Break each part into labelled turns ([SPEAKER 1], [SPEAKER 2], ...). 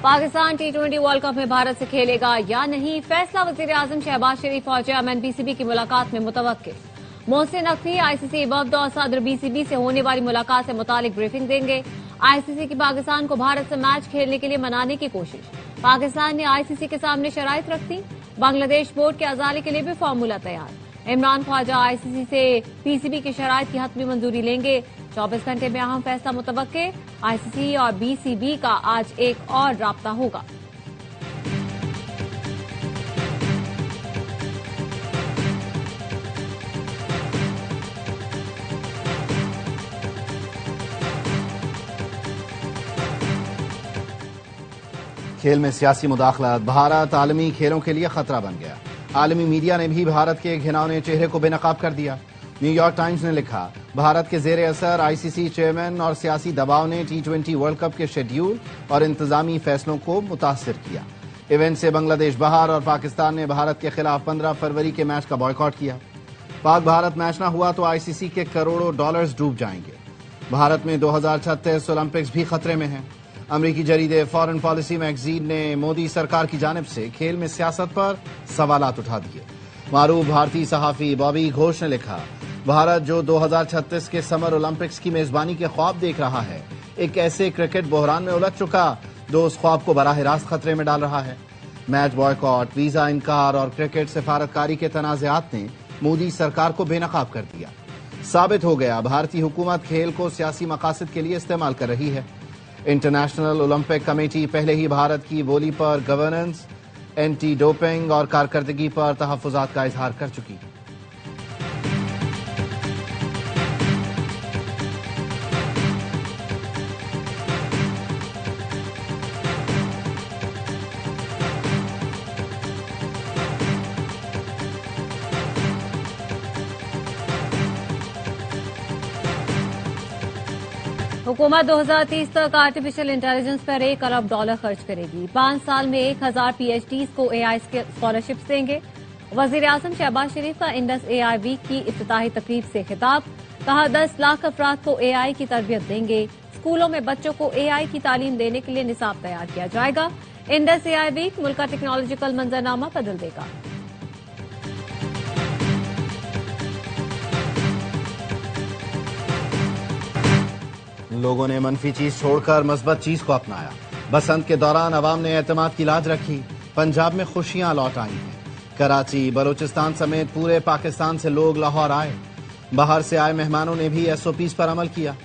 [SPEAKER 1] Pakistan T20 world cup में भारत से खेलेगा या नहीं, फैसला वज़ीर-ए-आज़म शहबाज शरीफ और चेयरमैन बीसीबी की मुलाकात में मुतवक्किल। मोहसिन नकवी आईसीसी वफद और सदर बीसीबी से होने वाली मुलाकात से मुतालिक ब्रीफिंग देंगे। आईसीसी की पाकिस्तान को भारत से मैच खेलने के लिए मनाने की कोशिश। पाकिस्तान ने आईसीसी के सामने शराइत रख दी। बांग्लादेश बोर्ड के अजाले के लिए भी फार्मूला तैयार। इमरान ख्वाजा आईसीसी से पीसीबी की शराइत की हतमी मंजूरी लेंगे। 24 घंटे में अहम फैसला मुतवक्के। आईसीसी और बीसीबी का आज एक और राब्ता होगा।
[SPEAKER 2] खेल में सियासी मुदाखलत, भारत आलमी खेलों के लिए खतरा बन गया। आलमी मीडिया ने भी भारत के घिनौने चेहरे को बेनकाब कर दिया। न्यूयॉर्क टाइम्स ने लिखा, भारत के जेर असर आईसीसी चेयरमैन और सियासी दबाव ने T20 वर्ल्ड कप के शेड्यूल और इंतजामी फैसलों को मुतासिर किया। इवेंट से बांग्लादेश बाहर और पाकिस्तान ने भारत के खिलाफ 15 फरवरी के मैच का बॉयकॉट किया। पाक भारत मैच न हुआ तो आईसीसी के करोड़ों डॉलर्स डूब जाएंगे। भारत में 2036 ओलंपिक्स भी खतरे में हैं। अमरीकी जरीदे फॉरेन पॉलिसी मैगजीन ने मोदी सरकार की जानिब से खेल में सियासत पर सवालात उठा दिए। मारूफ भारतीय सहाफी बॉबी घोष ने लिखा, भारत जो 2036 के समर ओलंपिक्स की मेजबानी के ख्वाब देख रहा है, एक ऐसे क्रिकेट बहरान में उलझ चुका जो उस ख्वाब को बराह रास्त खतरे में डाल रहा है। मैच बॉयकॉट, वीजा इनकार और क्रिकेट सिफारतकारी के तनाज़ात ने मोदी सरकार को बेनकाब कर दिया। साबित हो गया भारतीय हुकूमत खेल को सियासी मकासद के लिए इस्तेमाल कर रही है। इंटरनेशनल ओलंपिक कमेटी पहले ही भारत की बोली पर गवर्नेंस, एंटी डोपिंग और कारकर्दगी पर तहफ्फुज़ात का इजहार कर चुकी है।
[SPEAKER 1] हुकूमत 2030 तक आर्टिफिशियल इंटेलिजेंस पर $1 अरब खर्च करेगी। 5 साल में 1000 PhDs को AI स्कॉलरशिप्स देंगे। वज़ीर-ए-आज़म शहबाज शरीफ का इंडस AI वीक की इफ्तिताही तकरीब से खिताब। कहा, 10 लाख अफराद को AI की तरबियत देंगे। स्कूलों में बच्चों को AI की तालीम देने के लिए निसाब तैयार किया जाएगा। इंडस AI वीक मुल्क का टेक्नोलॉजिकल मंजरनामा बदल देगा।
[SPEAKER 2] लोगों ने मनफी चीज छोड़कर मस्बत चीज को अपनाया। बसंत के दौरान अवाम ने एतमाद की लाज रखी। पंजाब में खुशियां लौट आई हैं। कराची, बलूचिस्तान समेत पूरे पाकिस्तान से लोग लाहौर आए। बाहर से आए मेहमानों ने भी SOPs पर अमल किया।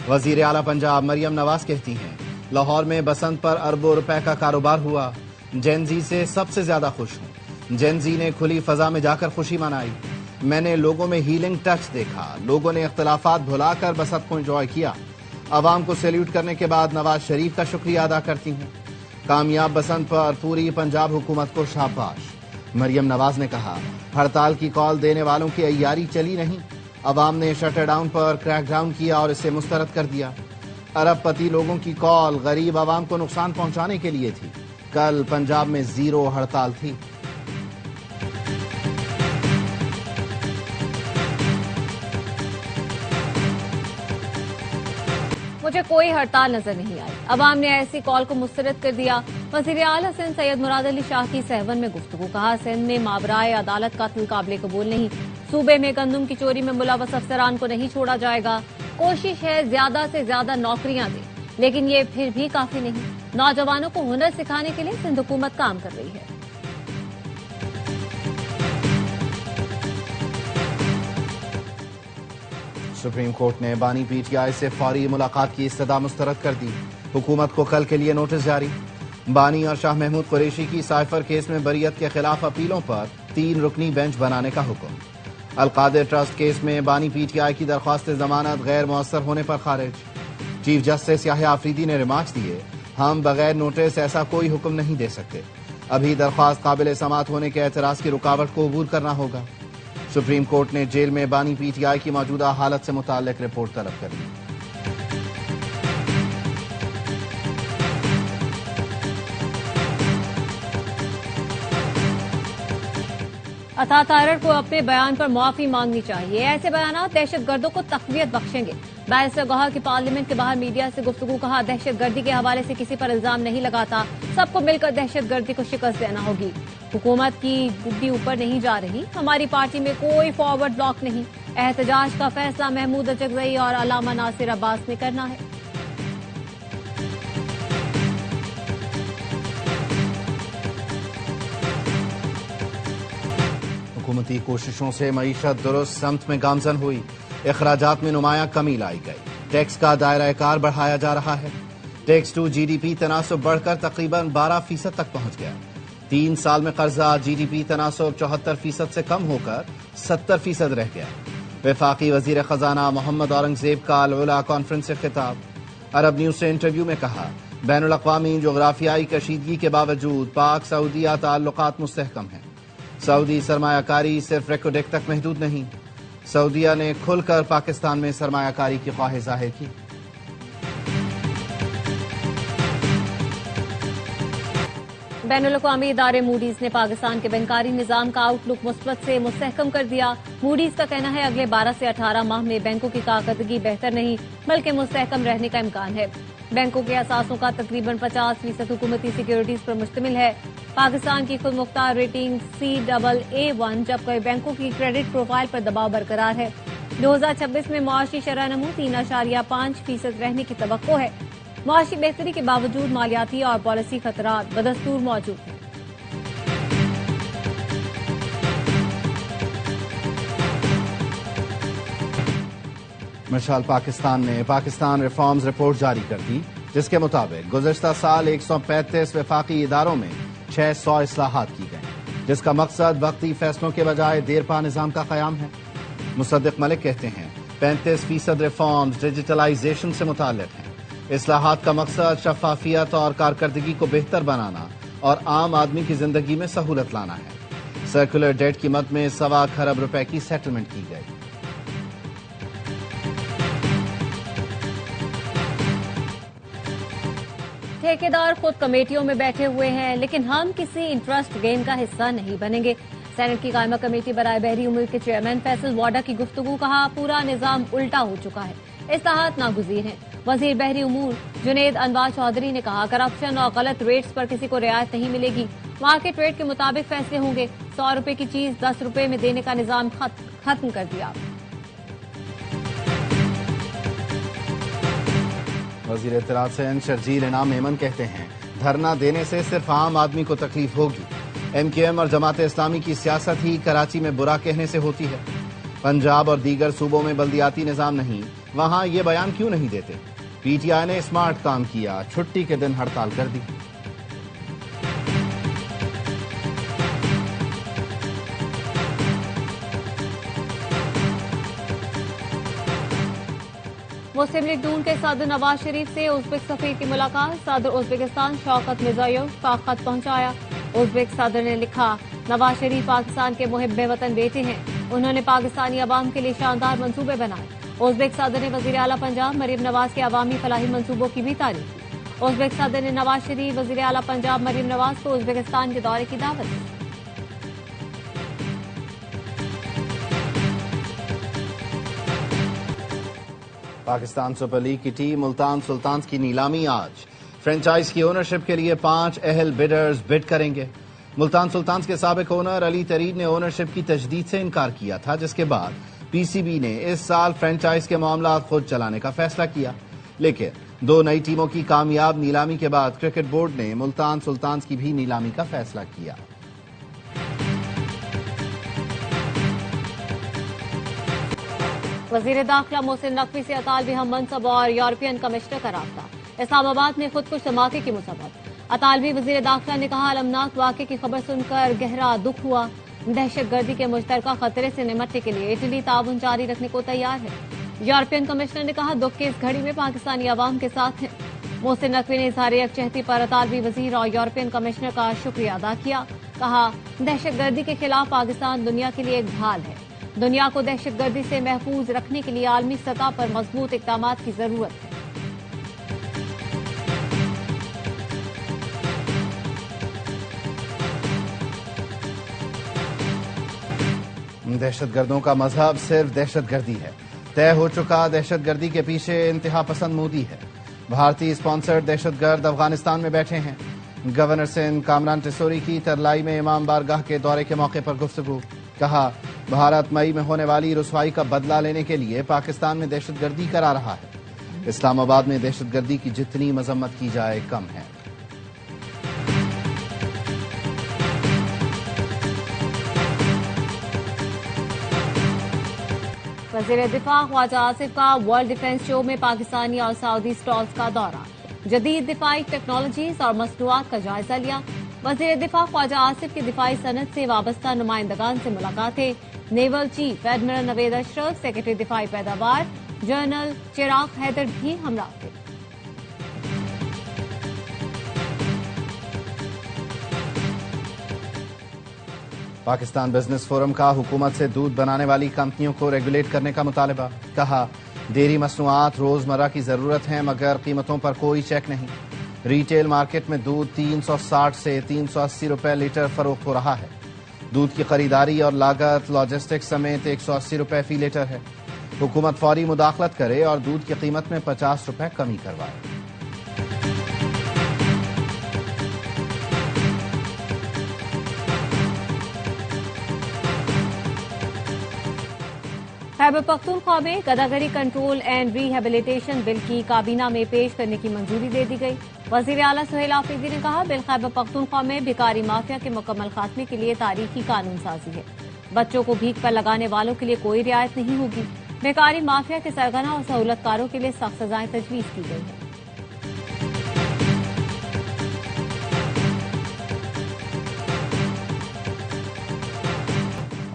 [SPEAKER 2] वजीर आला पंजाब मरियम नवाज कहती हैं, लाहौर में बसंत पर अरबों रुपए का कारोबार हुआ। जेनजी से सबसे ज्यादा खुश हूँ। जेनजी ने खुली फजा में जाकर खुशी मनाई। मैंने लोगों में हीलिंग टच देखा। लोगों ने इख्तलाफात भुलाकर बसंत को एंजॉय किया। अवाम को सैल्यूट करने के बाद नवाज शरीफ का शुक्रिया अदा करती हूँ। कामयाब बसंत पर पूरी पंजाब हुकूमत को शाबाश। मरियम नवाज ने कहा, हड़ताल की कॉल देने वालों की अय्यारी चली नहीं। अवाम ने शटर डाउन पर क्रैक डाउन किया और इसे मुस्तरद कर दिया। अरबपति लोगों की कॉल गरीब अवाम को नुकसान पहुंचाने के लिए थी। कल पंजाब में 0 हड़ताल थी।
[SPEAKER 1] मुझे कोई हड़ताल नजर नहीं आई। अवाम ने ऐसी कॉल को मुस्तरद कर दिया। वज़ीर आला सिंध सैयद मुराद अली शाह की सहवन में गुफ्तगू। कहा, सिंध में मावराए अदालत कत्ल काबिल कबूल नहीं। सूबे में गंदम की चोरी में मुलव्वस अफसरान को नहीं छोड़ा जाएगा। कोशिश है ज्यादा से ज्यादा नौकरियां दें, लेकिन ये फिर भी काफी नहीं। नौजवानों को हुनर सिखाने के लिए सिंध हुकूमत काम कर रही है।
[SPEAKER 2] सुप्रीम कोर्ट ने बानी PTI से फौरी मुलाकात की इस्तदा मुस्तरद कर दी। हुकूमत को कल के लिए नोटिस जारी। बानी और शाह महमूद कुरैशी की साइफर केस में बरियत के खिलाफ अपीलों पर 3 रुकनी बेंच बनाने का हुक्म। अलकादिर ट्रस्ट केस में बानी PTI की दरख्वास्त जमानत गैर मुअस्सर होने पर खारिज। चीफ जस्टिस याहिया आफरीदी ने रिमार्क्स दिए, हम बगैर नोटिस ऐसा कोई हुक्म नहीं दे सकते। अभी दरख्वास्त काबिल समाअत होने के एतराज की रुकावट को अबूर करना होगा। सुप्रीम कोर्ट ने जेल में बानी PTI की मौजूदा हालत से मुताल्लिक रिपोर्ट तलब कर ली।
[SPEAKER 1] अता तारड़ को अपने बयान पर माफी मांगनी चाहिए। ऐसे बयान दहशत गर्दों को तकवीत बख्शेंगे। बैरिस्टर कहा कि पार्लियामेंट के बाहर मीडिया से गुफ्तगू कहा, दहशत गर्दी के हवाले से किसी पर इल्जाम नहीं लगाता, सबको मिलकर दहशत गर्दी को शिकस्त देना होगी। हुकूमत की गुड्डी ऊपर नहीं जा रही, हमारी पार्टी में कोई फॉरवर्ड ब्लॉक नहीं। एहतजाज का फैसला महमूद अचकजई और अलामा नासिर अब्बास ने करना है।
[SPEAKER 2] हुकूमती कोशिशों से मईशत दुरुस्त समत में गामजन हुई। अखराजात में नुमायां कमी लाई गई। टैक्स का दायरा कार बढ़ाया जा रहा है। टैक्स टू जीडीपी तनासब बढ़कर तकरीबन 12% तक पहुंच गया। 3 साल में कर्जा जीडीपी तनासब 74% से कम होकर 70% रह गया। वफाकी वजीर खजाना मोहम्मद औरंगजेब का अल-उला कॉन्फ्रेंस से खिताब। अरब न्यूज से इंटरव्यू में कहा, बैनुल-अक़वामी जोग्राफियाई कशीदगी के बावजूद पाक सऊदीया ताल्लुकात मुस्तहकम हैं। सऊदी सरमायाकारी सिर्फ रेकोडेक तक महदूद नहीं। सऊदीया ने खुलकर पाकिस्तान में सरमायाकारी की ख्वाहिश जाहिर की।
[SPEAKER 1] बैनुल-अक़वामी इदारे मूडीज ने पाकिस्तान के बैंकारी निजाम का आउटलुक मुस्बत से मुस्तहकम कर दिया। मूडीज का कहना है अगले 12 से 18 माह में बैंकों की कारकर्दगी बेहतर नहीं बल्कि मुस्तहकम रहने का इम्कान है। बैंकों के असासों का तकरीबन 50% हुकूमती सिक्योरिटीज पर मुश्तमिल है। पाकिस्तान की खुद मुख्तार रेटिंग CAA1 जबकि बैंकों की क्रेडिट प्रोफाइल पर दबाव बरकरार है। 2026 में मुआशी शरह नमू 3.5% रहने की तवक्को है। मुआशी बेहतरी के बावजूद मालियाती और पॉलिसी खतरात बदस्तूर मौजूद हैं।
[SPEAKER 2] मिसाल पाकिस्तान ने पाकिस्तान रिफॉर्म्स रिपोर्ट जारी कर दी, जिसके मुताबिक गुज़श्ता साल 135 वफाकी इदारों में 600 इस्लाहात की गई, जिसका मकसद वक्ती फैसलों के बजाय देरपा निजाम का क़याम है। मुसद्दिक मलिक कहते हैं 35% रिफॉर्म्स डिजिटलाइजेशन से मुताल्लिक हैं। इस्लाहात का मकसद शफाफियत और कारकर्दगी को बेहतर बनाना और आम आदमी की जिंदगी में सहूलत लाना है। सर्कुलर डेट की मद में 1.25 खरब रुपए की सेटलमेंट की गई।
[SPEAKER 1] ठेकेदार खुद कमेटियों में बैठे हुए हैं, लेकिन हम किसी इंटरेस्ट गेम का हिस्सा नहीं बनेंगे। सेनेट की कायमा कमेटी बराए बहरी उमूर के चेयरमैन फैसल वाडा की गुफ्तगू। कहा, पूरा निजाम उल्टा हो चुका है, इस्लाहात नागुज़ीर हैं। वजीर बहरी उमूर जुनेद अनवार चौधरी ने कहा, करप्शन और गलत रेट्स पर किसी को रियायत नहीं मिलेगी। मार्केट रेट के मुताबिक फैसले होंगे। 100 रुपए की चीज 10 रुपए में देने का निजाम खत्म कर दिया।
[SPEAKER 2] वजीर इत्तलात सिंध शर्जील इनाम मेमन कहते हैं, धरना देने से सिर्फ आम आदमी को तकलीफ होगी। MKM और जमात इस्लामी की सियासत ही कराची में बुरा कहने से होती है। पंजाब और दीगर सूबों में बल्दियाती निजाम नहीं, वहां ये बयान क्यों नहीं देते? PTI ने स्मार्ट काम किया, छुट्टी के दिन हड़ताल कर दी।
[SPEAKER 1] मुस्लिम लीग नून के सदर नवाज शरीफ से उज़्बेक सफीर की मुलाकात। सदर उज़्बेकिस्तान शौकत मिर्ज़ायोव का खत पहुंचाया। उज़्बेक सदर ने लिखा, नवाज शरीफ पाकिस्तान के मुहिब्बे वतन बेटे हैं। उन्होंने पाकिस्तानी अवाम के लिए शानदार मंसूबे बनाए। उज़्बेक सदर ने वज़ीर आला पंजाब मरीम नवाज के अवामी फलाही मंसूबों की भी तारीफ की। उज़्बेक सदर ने नवाज शरीफ, वज़ीर आला पंजाब मरीम नवाज को उज़्बेकिस्तान के दौरे की दावत दी।
[SPEAKER 2] पाकिस्तान सुपर लीग की टीम मुल्तान सुल्तान्स की नीलामी आज। फ्रेंचाइज की ओनरशिप के लिए 5 अहल बिडर्स बिड करेंगे। मुल्तान सुल्तान्स के साबिक ओनर अली तरीन ने ओनरशिप की तजदीद से इनकार किया था, जिसके बाद PCB ने इस साल फ्रेंचाइज के मामला खुद चलाने का फैसला किया। लेकिन 2 नई टीमों की कामयाब नीलामी के बाद क्रिकेट बोर्ड ने मुल्तान सुल्तान्स की भी नीलामी का फैसला किया।
[SPEAKER 1] वजीर दाखिला मोहसिन नकवी से अतालवी हम मनसब और यूरोपियन कमिश्नर का राब्ता। इस्लामाबाद में खुद कुछ धमाके की मुसब्बत। अतालवी वजीर दाखिला ने कहा, अलमनाक वाक़े की खबर सुनकर गहरा दुख हुआ। दहशत गर्दी के मुश्तरका खतरे से निमटने के लिए इटली ताउन जारी रखने को तैयार है। यूरोपियन कमिश्नर ने कहा, दुख की इस घड़ी में पाकिस्तानी अवाम के साथ है। मोहसिन नकवी ने इज़हार यकजहती पर अतालवी वजीर और यूरोपियन कमिश्नर का शुक्रिया अदा किया। कहा, दहशत गर्दी के खिलाफ पाकिस्तान दुनिया के लिए एक ढाल है। दुनिया को दहशत गर्दी से महफूज रखने के लिए आलमी सतह पर मजबूत इक़दामात की जरूरत है।
[SPEAKER 2] دہشت گردوں کا مذہب صرف دہشت گردی ہے، طے ہو چکا دہشت گردی کے پیچھے انتہا پسند مودی ہے۔ بھارتی اسپانسرڈ دہشت گرد افغانستان میں بیٹھے ہیں۔ گورنر سندھ کامران ٹیسوری کی ترلائی میں امام بارگاہ کے دورے کے موقع پر گفتگو، کہا بھارت مئی میں ہونے والی رسوائی کا بدلہ لینے کے لیے پاکستان میں دہشت گردی کرا رہا ہے۔ اسلام آباد میں دہشت گردی کی جتنی مذمت کی جائے کم ہے۔
[SPEAKER 1] وزیر دفاع خواجہ آصف کا ورلڈ ڈیفنس شو میں پاکستانی اور سعودی اسٹالز کا دورہ، جدید دفاعی ٹیکنالوجیز اور مصنوعات کا جائزہ لیا۔ وزیر دفاع خواجہ آصف کی دفاعی صنعت سے وابستہ نمائندگان سے ملاقاتیں، نیول چیف ایڈمرل نوید اشرف، سیکرٹری دفاعی پیداوار جنرل چراغ حیدر بھی ہمراہ تھے۔
[SPEAKER 2] پاکستان بزنس فورم کا حکومت سے دودھ بنانے والی کمپنیوں کو ریگولیٹ کرنے کا مطالبہ، کہا ڈیری مصنوعات روزمرہ کی ضرورت ہیں مگر قیمتوں پر کوئی چیک نہیں۔ ریٹیل مارکیٹ میں دودھ 360 سے 380 روپے لیٹر فروخت ہو رہا ہے۔ دودھ کی خریداری اور لاگت لاجسٹکس سمیت 180 روپے فی لیٹر ہے۔ حکومت فوری مداخلت کرے اور دودھ کی قیمت میں 50 روپے کمی کروائے۔
[SPEAKER 1] خیبر پختونخوا میں گداگری کنٹرول اینڈ ری ہیبلیٹیشن بل کی کابینہ میں پیش کرنے کی منظوری دے دی گئی۔ وزیر اعلیٰ سہیل آفریدی نے کہا بل خیبر پختونخوا میں بھکاری مافیا کے مکمل خاتمے کے لیے تاریخی قانون سازی ہے۔ بچوں کو بھیک پر لگانے والوں کے لیے کوئی رعایت نہیں ہوگی۔ بھکاری مافیا کے سرگنا اور سہولت کاروں کے لیے سخت سزائیں تجویز کی گئی ہیں۔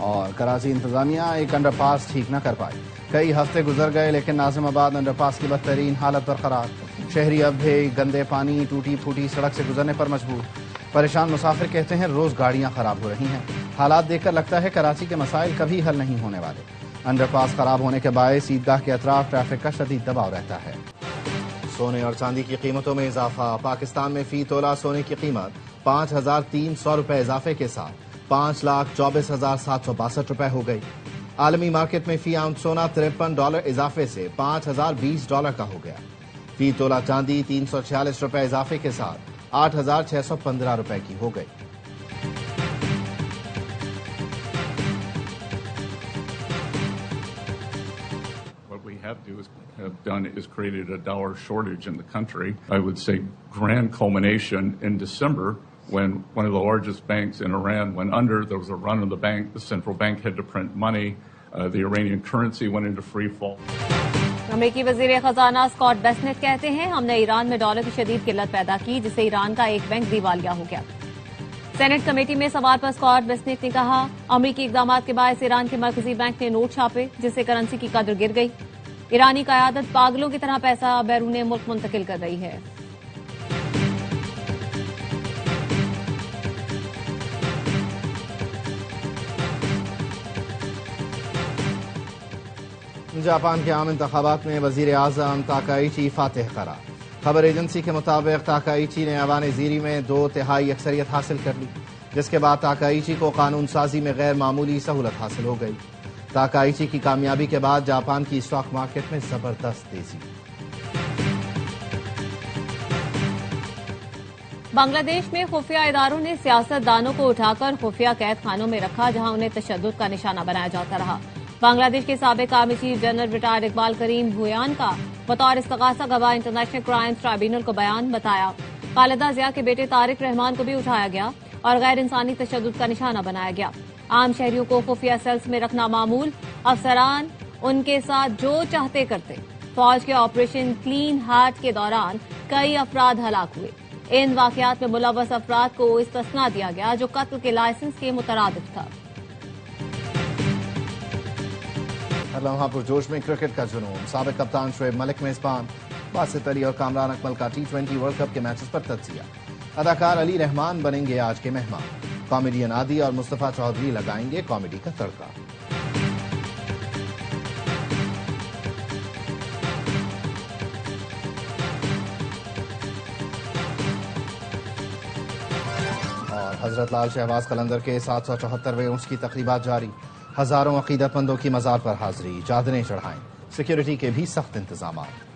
[SPEAKER 2] اور کراچی انتظامیہ ایک انڈر پاس ٹھیک نہ کر پائی۔ کئی ہفتے گزر گئے لیکن ناظم آباد انڈر پاس کی بدترین حالت برقرار۔ شہری اب بھی گندے پانی ٹوٹی پھوٹی سڑک سے گزرنے پر مجبور۔ پریشان مسافر کہتے ہیں روز گاڑیاں خراب ہو رہی ہیں۔ حالات دیکھ کر لگتا ہے کراچی کے مسائل کبھی حل نہیں ہونے والے۔ انڈر پاس خراب ہونے کے باعث عیدگاہ کے اطراف ٹریفک کا شدید دباؤ رہتا ہے۔ سونے اور چاندی کی قیمتوں میں اضافہ۔ پاکستان میں فی تولہ سونے کی قیمت 5,300 روپے اضافے کے ساتھ 5,24,762 روپے ہو گئی۔ عالمی مارکیٹ میں فی اونس سونا $53 اضافے سے $5,020 کا ہو گیا۔ فی تولہ چاندی 346 روپے اضافے کے ساتھ 8,615 روپے کی ہو گئی۔
[SPEAKER 3] What we have done is created a dollar shortage in the country. I would say grand culmination in December when one of the largest banks in Iran went under. There was a run on the bank. The central bank had to print money. The Iranian currency went into free fall.
[SPEAKER 1] امریکی وزیر خزانہ Scott Besant کہتے ہیں ہم نے ایران میں dollar کی شدید قلت پیدا کی جس سے ایران کا ایک بینک دیوالیہ ہو گیا۔ سینٹ کمیٹی میں سوال پر اسکاٹ بیسنٹ نے کہا امریکی اقدامات کے باعث ایران کے مرکزی بینک نے نوٹ چھاپے جس سے کرنسی کی قدر گر گئی۔ ایرانی قیادت پاگلوں کی طرح پیسہ بیرون ملک منتقل کر رہی ہے۔
[SPEAKER 2] جاپان کے عام انتخابات میں وزیر اعظم تاکائیچی فاتح قرار۔ خبر ایجنسی کے مطابق تاکائیچی نے ایوان زیری میں 2/3 اکثریت حاصل کر لی جس کے بعد تاکائیچی کو قانون سازی میں غیر معمولی سہولت حاصل ہو گئی۔ تاکائیچی کی کامیابی کے بعد جاپان کی اسٹاک مارکیٹ میں زبردست تیزی۔
[SPEAKER 1] بنگلہ دیش میں خفیہ اداروں نے سیاست دانوں کو اٹھا کر خفیہ قید خانوں میں رکھا جہاں انہیں تشدد کا نشانہ بنایا جاتا رہا۔ بنگلہ دیش کے سابق army chief general retired Iqbal Karim Bhuiyan کا بطور استغاثہ گواہ انٹرنیشنل کرائمز ٹرائبیونل کو بیان بتایا۔ خالدہ ضیاء کے بیٹے طارق رحمان کو بھی اٹھایا گیا اور غیر انسانی تشدد کا نشانہ بنایا گیا۔ عام شہریوں کو خفیہ سیلز میں رکھنا معمول، افسران ان کے ساتھ جو چاہتے کرتے۔ فوج کے آپریشن کلین ہارٹ کے دوران کئی افراد ہلاک ہوئے۔ ان واقعات میں ملوث افراد کو استثناء دیا گیا جو قتل کے لائسنس کے مترادف تھا۔
[SPEAKER 2] ہر لمحہ پرجوش میں کرکٹ کا جنون۔ سابق کپتان شعیب ملک میزبان، باسط علی اور کامران اکمل کا T20 ورلڈ کپ کے میچز پر تجزیہ۔ اداکار علی رحمان بنیں گے آج کے مہمان۔ کامیڈین عادی اور مصطفیٰ چودھری لگائیں گے کامیڈی کا تڑکا۔ اور حضرت لال شہباز قلندر کے 774ویں عرس کی تقریبات جاری۔ ہزاروں عقیدت مندوں کی مزار پر حاضری، چادریں چڑھائیں، سیکیورٹی کے بھی سخت انتظامات۔